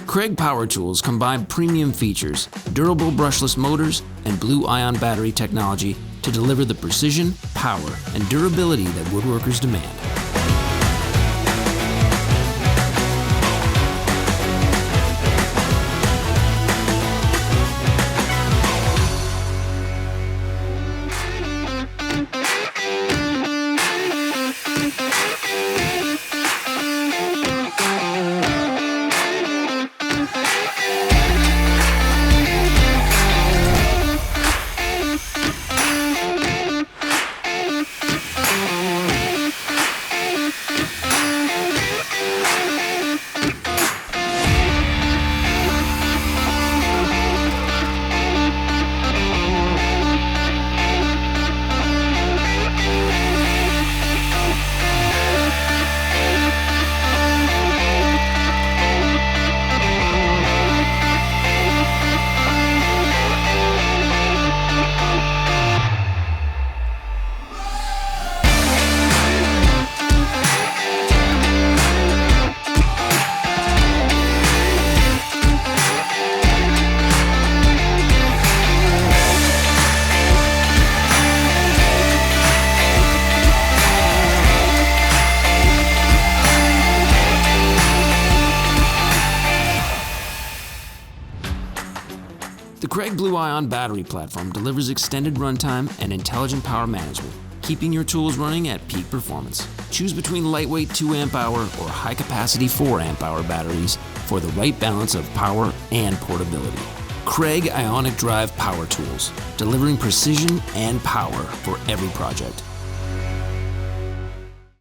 Kreg power tools combine premium features, durable brushless motors, and blue-ion battery technology to deliver the precision, power, and durability that woodworkers demand. The Kreg Blue-Ion battery platform delivers extended runtime and intelligent power management, keeping your tools running at peak performance. Choose between lightweight 2 amp-hour or high-capacity 4 amp-hour batteries for the right balance of power and portability. Kreg Ionic Drive power tools, delivering precision and power for every project.